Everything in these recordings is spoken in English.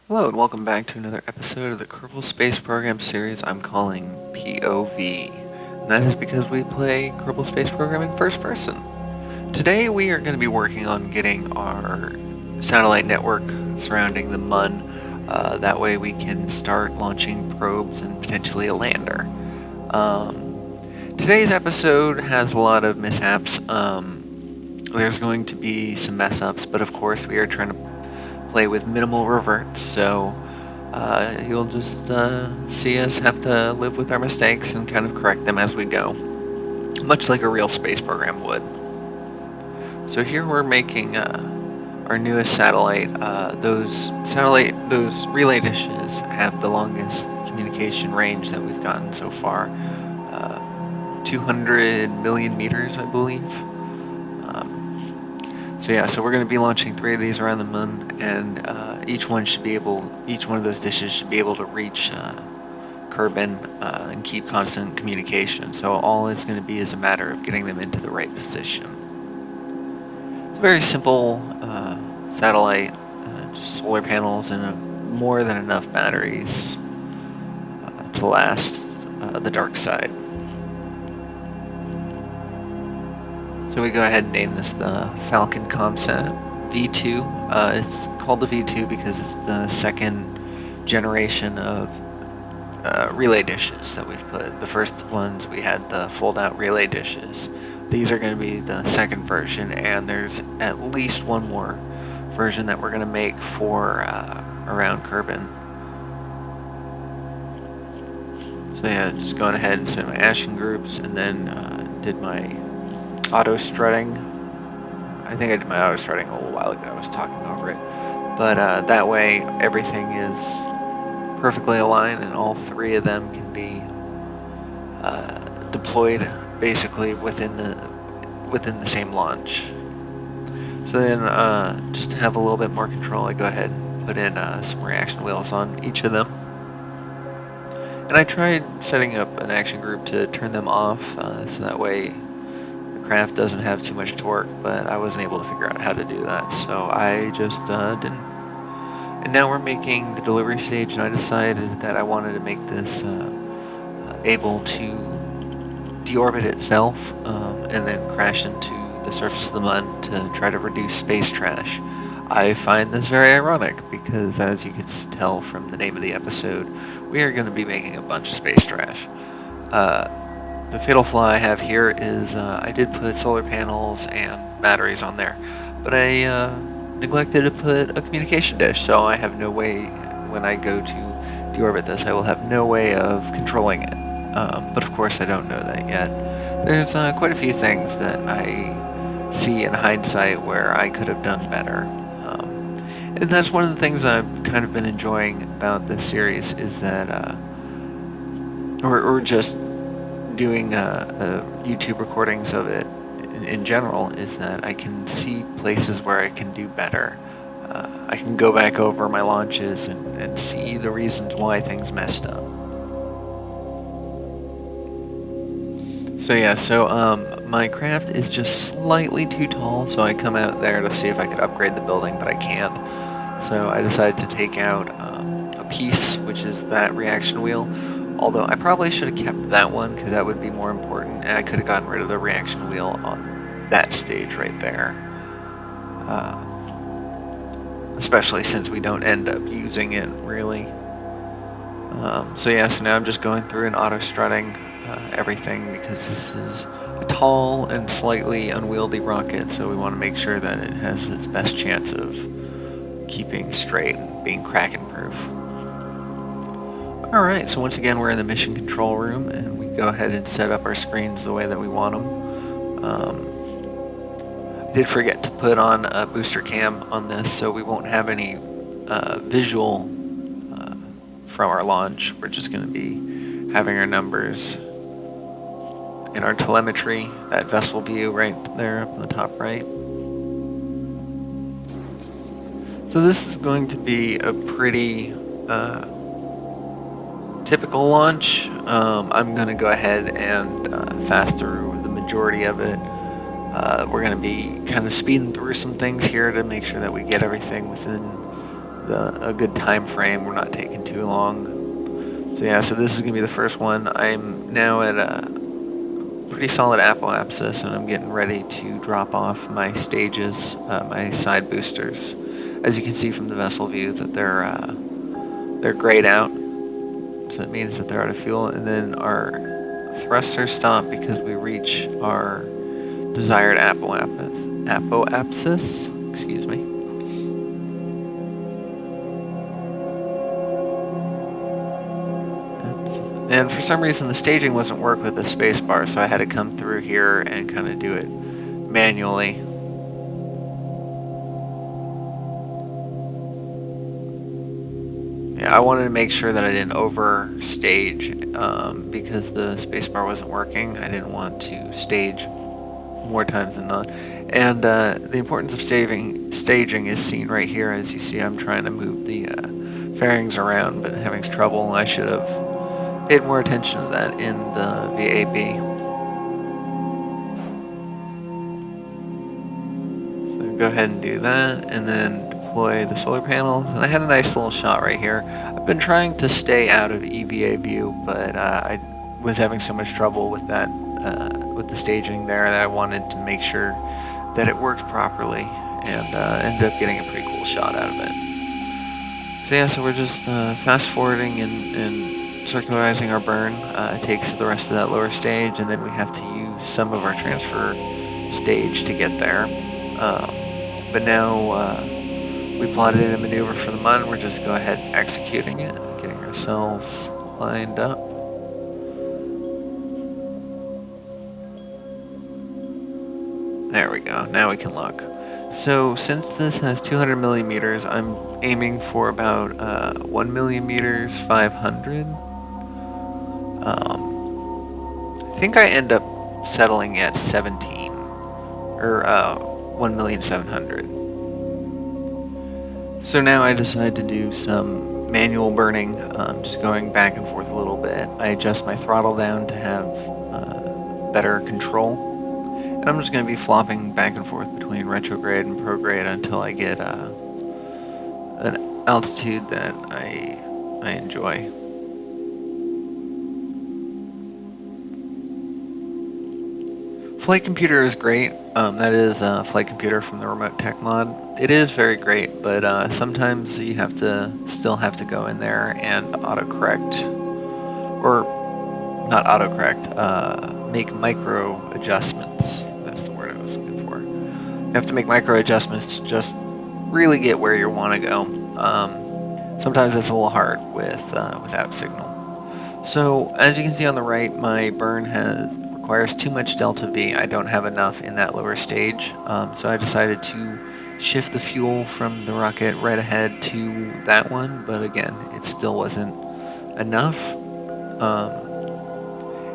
Hello and welcome back to another episode of the Kerbal Space Program series I'm calling POV. And that is because we play Kerbal Space Program in first person. Today we are going to be working on getting our satellite network surrounding the Mun. That way we can start launching probes and potentially a lander. Today's episode has a lot of mishaps. There's going to be some mess ups, but of course we are trying to play with minimal reverts, so you'll just see us have to live with our mistakes and kind of correct them as we go, much like a real space program would. So here we're making our newest satellite. Those relay dishes have the longest communication range that we've gotten so far, 200 million meters, I believe. So we're going to be launching 3 of these around the Mun, and each one of those dishes should be able to reach Kerbal and keep constant communication. So all it's going to be is a matter of getting them into the right position. It's a very simple satellite, just solar panels and more than enough batteries to last the dark side. So we go ahead and name this the Falcon Comsat V2. It's called the V2 because it's the second generation of relay dishes that we've put. The first ones we had the fold-out relay dishes. These are going to be the second version, and there's at least one more version that we're going to make for around Kerbal. So yeah, just going ahead and set my action groups, and then did my auto strutting. I think I did my auto strutting a little while ago. I was talking over it, but that way everything is perfectly aligned, and all 3 of them can be deployed basically within the same launch. So then, just to have a little bit more control, I go ahead and put in some reaction wheels on each of them. And I tried setting up an action group to turn them off, so that way craft doesn't have too much torque, but I wasn't able to figure out how to do that, so I just didn't. And now we're making the delivery stage, and I decided that I wanted to make this able to deorbit itself and then crash into the surface of the Mun to try to reduce space trash. I find this very ironic because, as you can tell from the name of the episode, we are going to be making a bunch of space trash. The fatal flaw I have here is I did put solar panels and batteries on there, but I neglected to put a communication dish, so I have no way, when I go to deorbit this, I will have no way of controlling it. But of course I don't know that yet. There's quite a few things that I see in hindsight where I could have done better. And that's one of the things I've kind of been enjoying about this series is that, or just doing YouTube recordings of it in general, is that I can see places where I can do better. I can go back over my launches and see the reasons why things messed up. So my craft is just slightly too tall, so I come out there to see if I could upgrade the building, but I can't. So I decided to take out a piece, which is that reaction wheel. Although I probably should have kept that one because that would be more important, and I could have gotten rid of the reaction wheel on that stage right there. Especially since we don't end up using it, really. So now I'm just going through and auto-strutting everything because this is a tall and slightly unwieldy rocket, so we want to make sure that it has its best chance of keeping straight and being Kraken-proof. Alright, so once again we're in the mission control room, and we go ahead and set up our screens the way that we want them. I did forget to put on a booster cam on this, so we won't have any visual from our launch. We're just going to be having our numbers in our telemetry, that vessel view right there up in the top right. So this is going to be a pretty typical launch. I'm going to go ahead and fast through the majority of it. We're going to be kind of speeding through some things here to make sure that we get everything within a good time frame. We're not taking too long. So yeah, so this is gonna be the first one. I'm now at a pretty solid apoapsis, and I'm getting ready to drop off my stages, my side boosters. As you can see from the vessel view, that they're grayed out, so that means that they're out of fuel. And then our thrusters stop because we reach our desired apoapsis. Excuse me. And for some reason the staging wasn't work with the spacebar, so I had to come through here and kind of do it manually. Yeah, I wanted to make sure that I didn't overstage because the spacebar wasn't working. I didn't want to stage more times than not. And the importance of staging is seen right here. As you see, I'm trying to move the fairings around, but having trouble. I should have paid more attention to that in the VAB. So go ahead and do that, and then deploy the solar panels. And I had a nice little shot right here. I've been trying to stay out of EVA view, but I was having so much trouble with that, with the staging there, that I wanted to make sure that it worked properly, and ended up getting a pretty cool shot out of it. So yeah, so we're just fast forwarding and circularizing our burn. It takes the rest of that lower stage, and then we have to use some of our transfer stage to get there. But now we plotted in a maneuver for the MUN. We're just go ahead executing it, getting ourselves lined up. There we go. Now we can look. So since this has 200 millimeters, I'm aiming for about 1 millimeters 500. I think I end up settling at 17, or 1,700,000. So now I decide to do some manual burning, just going back and forth a little bit. I adjust my throttle down to have better control. And I'm just going to be flopping back and forth between retrograde and prograde until I get an altitude that I enjoy. Flight computer is great. That is a flight computer from the RemoteTech mod. It is very great, but sometimes you still have to go in there and autocorrect, or not autocorrect, make micro adjustments. That's the word I was looking for. You have to make micro adjustments to just really get where you want to go. Sometimes it's a little hard without signal. So as you can see on the right, my burn requires too much delta V. I don't have enough in that lower stage, so I decided to shift the fuel from the rocket right ahead to that one, but again, it still wasn't enough.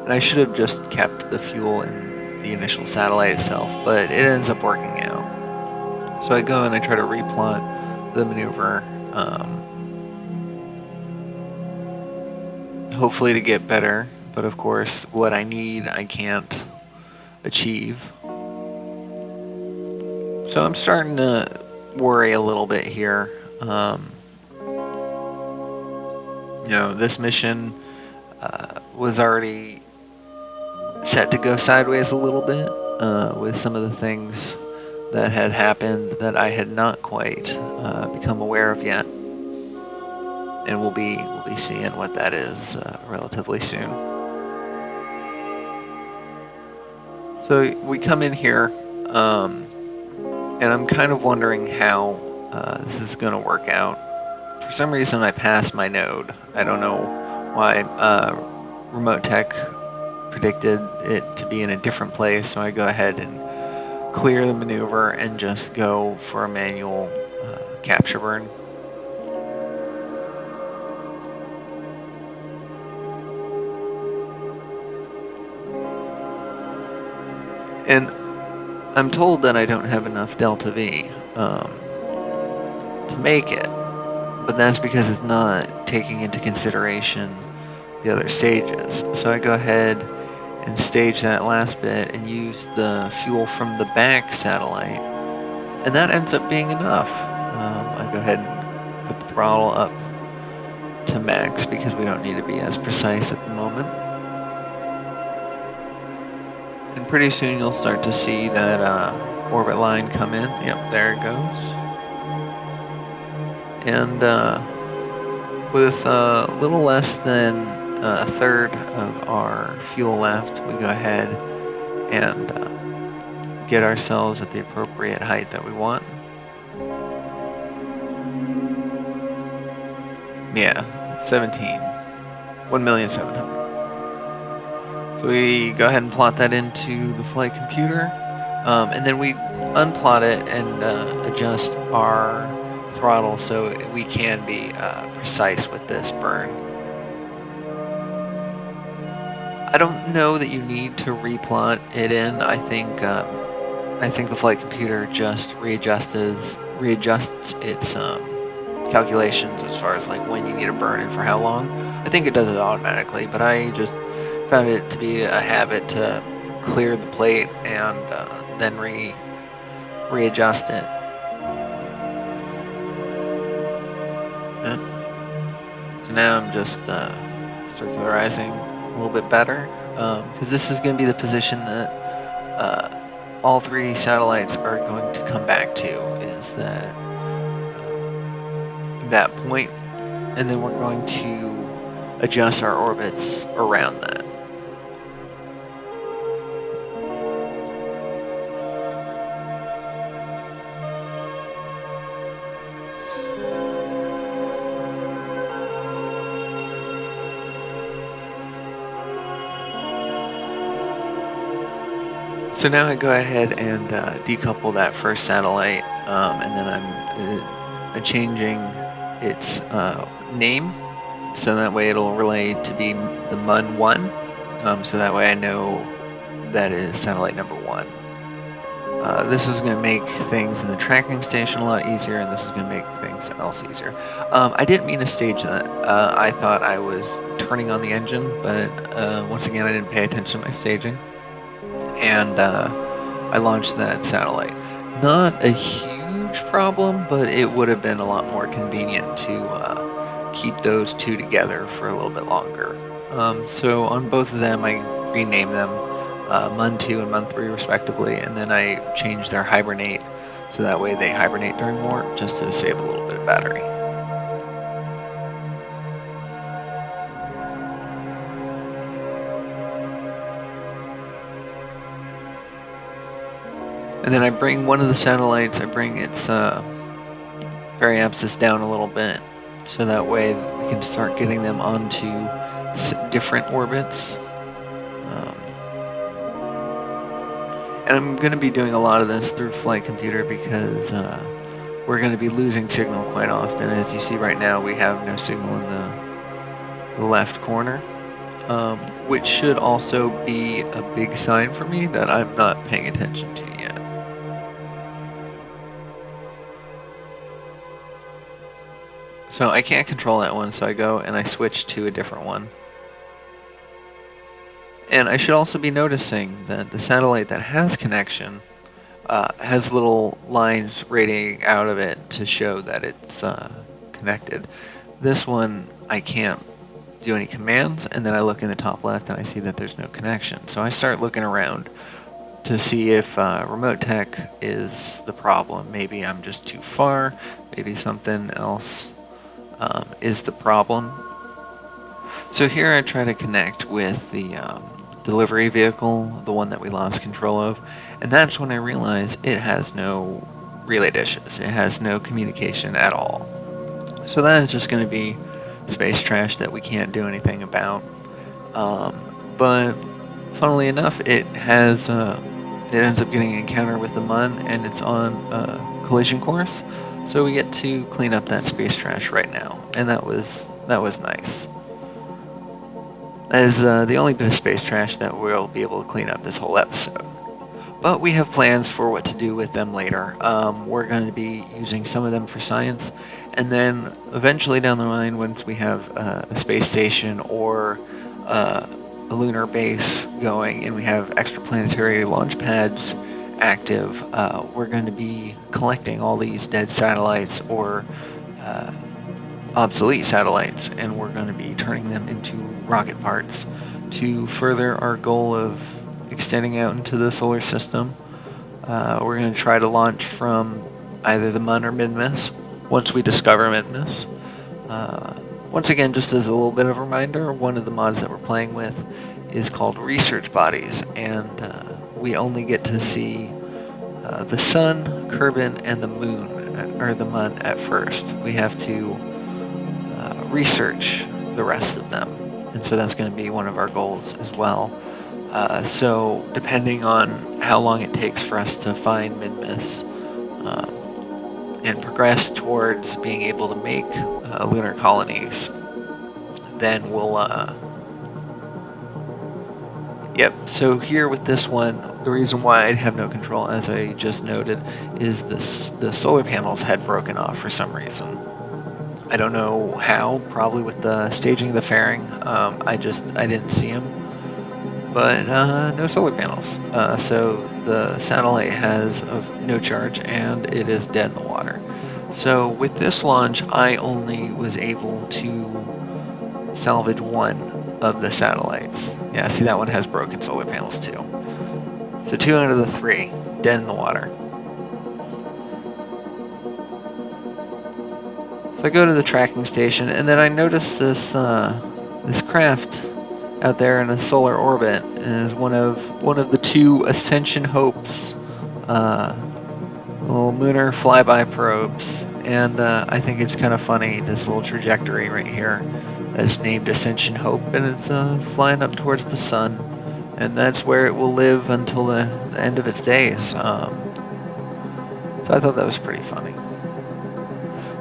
And I should have just kept the fuel in the initial satellite itself, but it ends up working out. So I go and I try to replot the maneuver, hopefully to get better, but of course what I need I can't achieve. So I'm starting to worry a little bit here. This mission was already set to go sideways a little bit with some of the things that had happened that I had not quite become aware of yet, and we'll be seeing what that is relatively soon. So we come in here, and I'm kind of wondering how this is going to work out. For some reason, I passed my node. I don't know why. RemoteTech predicted it to be in a different place, so I go ahead and clear the maneuver and just go for a manual capture burn. And I'm told that I don't have enough delta V to make it, but that's because it's not taking into consideration the other stages. So I go ahead and stage that last bit and use the fuel from the back satellite, and that ends up being enough. I go ahead and put the throttle up to max because we don't need to be as precise at the moment. And pretty soon you'll start to see that orbit line come in. Yep, there it goes. And with a little less than a third of our fuel left, we go ahead and get ourselves at the appropriate height that we want. Yeah, 1,700,000. So we go ahead and plot that into the flight computer, and then we unplot it and adjust our throttle so we can be precise with this burn. I don't know that you need to replot it in. I think the flight computer just readjusts its calculations as far as like when you need to burn and for how long. I think it does it automatically, but I just found it to be a habit to clear the plate and then readjust it. So now I'm just circularizing a little bit better, because this is going to be the position that all three satellites are going to come back to, is that point, and then we're going to adjust our orbits around that. So now I go ahead and decouple that first satellite, and then I'm changing its name, so that way it'll relay to be the MUN 1, so that way I know that is satellite number 1. This is going to make things in the tracking station a lot easier, and this is going to make things else easier. I didn't mean to stage that. I thought I was turning on the engine, but once again I didn't pay attention to my staging. And I launched that satellite. Not a huge problem, but it would have been a lot more convenient to keep those two together for a little bit longer. So on both of them, I renamed them MUN 2 and MUN 3 respectively, and then I changed their hibernate, so that way they hibernate during warp, just to save a little bit of battery. And then I bring one of the satellites, I bring its periapsis down a little bit, so that way we can start getting them onto different orbits. And I'm going to be doing a lot of this through flight computer because we're going to be losing signal quite often. As you see right now, we have no signal in the left corner, which should also be a big sign for me that I'm not paying attention to yet. So I can't control that one, so I go and I switch to a different one. And I should also be noticing that the satellite that has connection has little lines radiating out of it to show that it's connected. This one, I can't do any commands, and then I look in the top left and I see that there's no connection. So I start looking around to see if RemoteTech is the problem. Maybe I'm just too far, maybe something else is the problem. So here I try to connect with the delivery vehicle, the one that we lost control of, and that's when I realize it has no relay dishes. It has no communication at all. So that is just going to be space trash that we can't do anything about. But funnily enough, it ends up getting an encounter with the MUN, and it's on a collision course. So we get to clean up that space trash right now, and that was nice. That is the only bit of space trash that we'll be able to clean up this whole episode. But we have plans for what to do with them later. We're going to be using some of them for science, and then eventually down the line, once we have a space station or a lunar base going and we have extraplanetary launch pads active, we're going to be collecting all these dead satellites or obsolete satellites, and we're going to be turning them into rocket parts to further our goal of extending out into the solar system. We're going to try to launch from either the Mun or Mid-Miss once we discover Mid-Miss. Once again, just as a little bit of a reminder, one of the mods that we're playing with is called Research Bodies, and we only get to see the Sun, Kerbal, and the Moon, or the Mun at first. We have to research the rest of them, and so that's going to be one of our goals as well. So depending on how long it takes for us to find Mid-Miss and progress towards being able to make lunar colonies, then we'll yep, so here with this one, the reason why I have no control, as I just noted, is the solar panels had broken off for some reason. I don't know how, probably with the staging of the fairing. I didn't see them, but no solar panels. So the satellite has no charge, and it is dead in the water. So with this launch, I only was able to salvage one of the satellites. Yeah, see, that one has broken solar panels too. So 2 out of the 3 dead in the water. So I go to the tracking station, and then I notice this this craft out there in a solar orbit, and is one of the 2 Ascension Hopes, little Munar flyby probes, and I think it's kind of funny, this little trajectory right here that is named Ascension Hope, and it's flying up towards the sun, and that's where it will live until the end of its days. So I thought that was pretty funny.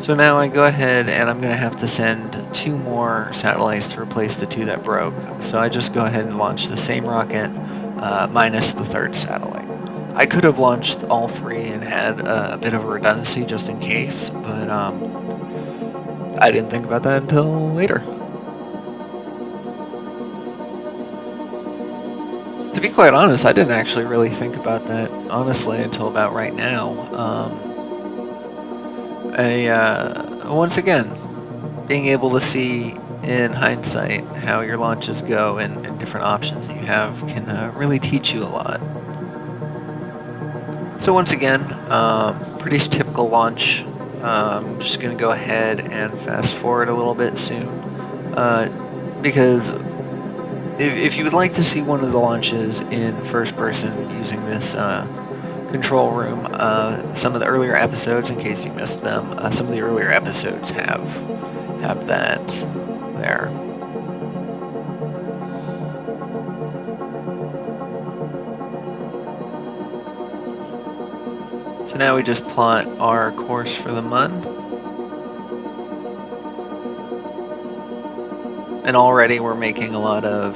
So now I go ahead and I'm going to have to send 2 more satellites to replace the 2 that broke. So I just go ahead and launch the same rocket minus the 3rd satellite. I could have launched all 3 and had a bit of a redundancy just in case, but I didn't think about that until later. To be quite honest, I didn't actually really think about that, honestly, until about right now. Once again, being able to see in hindsight how your launches go and different options that you have can really teach you a lot. So once again, pretty typical launch. I'm just going to go ahead and fast forward a little bit soon, because if you would like to see one of the launches in first person using this control room, some of the earlier episodes, in case you missed them, some of the earlier episodes have that there. So now we just plot our course for the Mun. And already we're making a lot of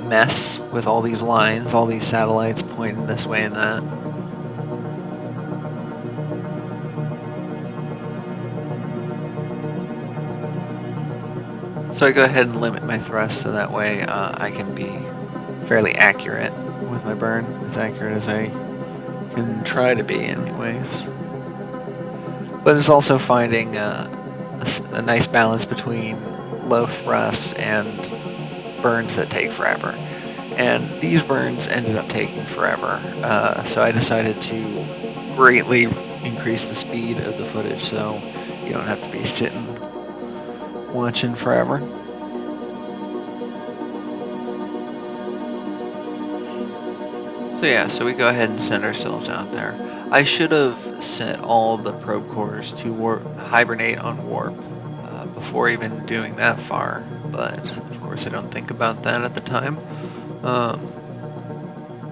mess with all these lines, all these satellites pointing this way and that. So I go ahead and limit my thrust so that way I can be fairly accurate with my burn, as accurate as I can try to be anyways. But it's also finding a nice balance between low thrust and burns that take forever. And these burns ended up taking forever, so I decided to greatly increase the speed of the footage so you don't have to be sitting watching forever. So yeah, so we go ahead and send ourselves out there. I should have set all the probe cores to hibernate on warp before even doing that far, but of course I don't think about that at the time.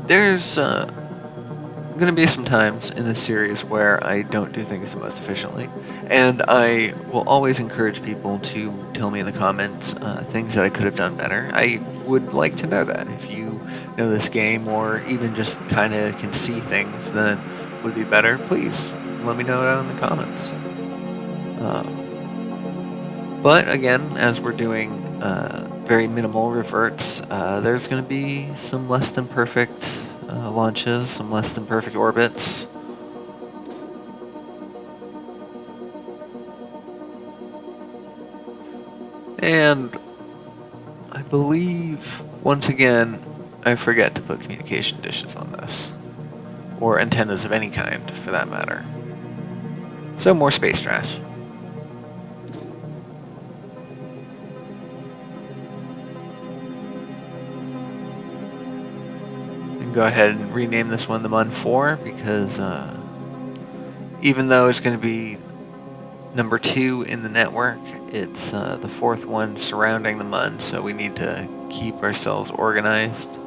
There's going to be some times in this series where I don't do things the most efficiently, and I will always encourage people to tell me in the comments things that I could have done better. I would like to know that. If you know this game, or even just kind of can see things that would be better, please let me know down in the comments. But again, as we're doing very minimal reverts, there's going to be some less than perfect launches, some less than perfect orbits. And I believe, once again, I forget to put communication dishes on this. Or antennas of any kind, for that matter. So more space trash. And go ahead and rename this one the MUN 4, because even though it's going to be number 2 in the network, it's the 4th one surrounding the MUN, so we need to keep ourselves organized.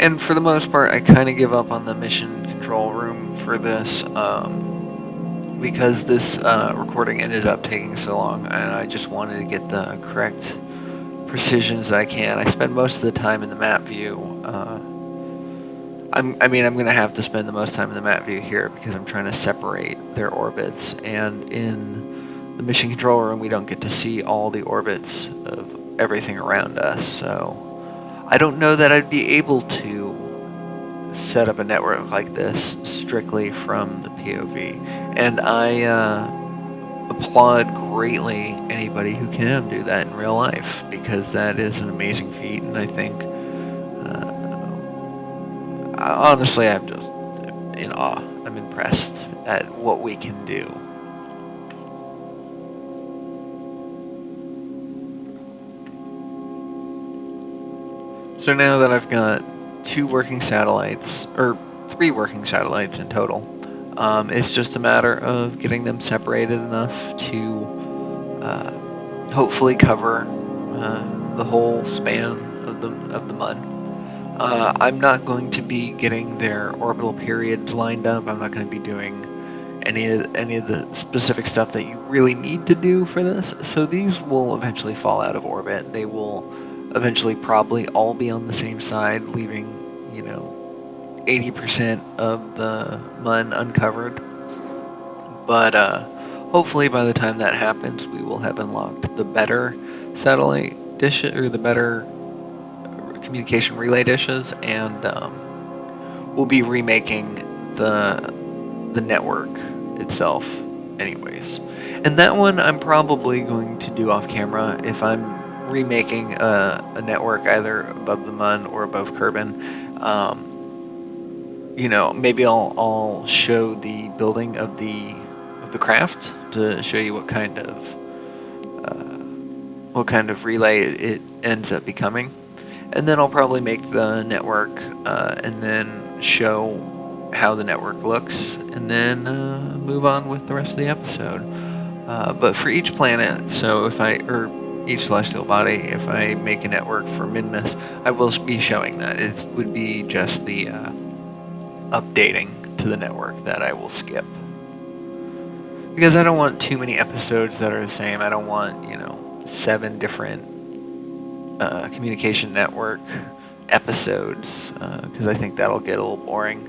And for the most part, I kind of give up on the mission control room for this, because this recording ended up taking so long, and I just wanted to get the correct precisions that I can. I spend most of the time in the map view. I'm going to have to spend the most time in the map view here because I'm trying to separate their orbits, and in the mission control room we don't get to see all the orbits of everything around us, so I don't know that I'd be able to set up a network like this strictly from the POV. And I applaud greatly anybody who can do that in real life, because that is an amazing feat, and I think, honestly, I'm just in awe. I'm impressed at what we can do. So now that I've got 2 working satellites, or 3 working satellites in total, it's just a matter of getting them separated enough to hopefully cover the whole span of the MUN. I'm not going to be getting their orbital periods lined up. I'm not going to be doing any of the specific stuff that you really need to do for this. So these will eventually fall out of orbit. They will eventually probably all be on the same side, leaving, 80% of the MUN uncovered. But hopefully by the time that happens, we will have unlocked the better satellite dish, or the better communication relay dishes, and we'll be remaking the network itself anyways. And that one I'm probably going to do off camera if I'm remaking a network either above the MUN or above Kerbal. Maybe I'll show the building of the craft to show you what kind of relay it ends up becoming, and then I'll probably make the network and then show how the network looks, and then move on with the rest of the episode. But for each planet, each celestial body, if I make a network for Minmus, I will be showing that. It would be just the updating to the network that I will skip. Because I don't want too many episodes that are the same. I don't want, 7 different communication network episodes, because I think that'll get a little boring.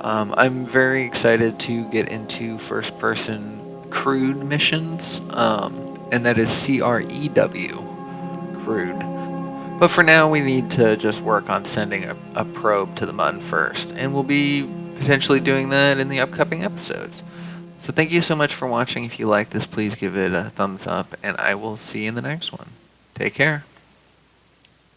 I'm very excited to get into first-person crewed missions, and that is CREW, crewed. But for now, we need to just work on sending a probe to the MUN first, and we'll be potentially doing that in the upcoming episodes. So thank you so much for watching. If you like this, please give it a thumbs up, and I will see you in the next one. Take care.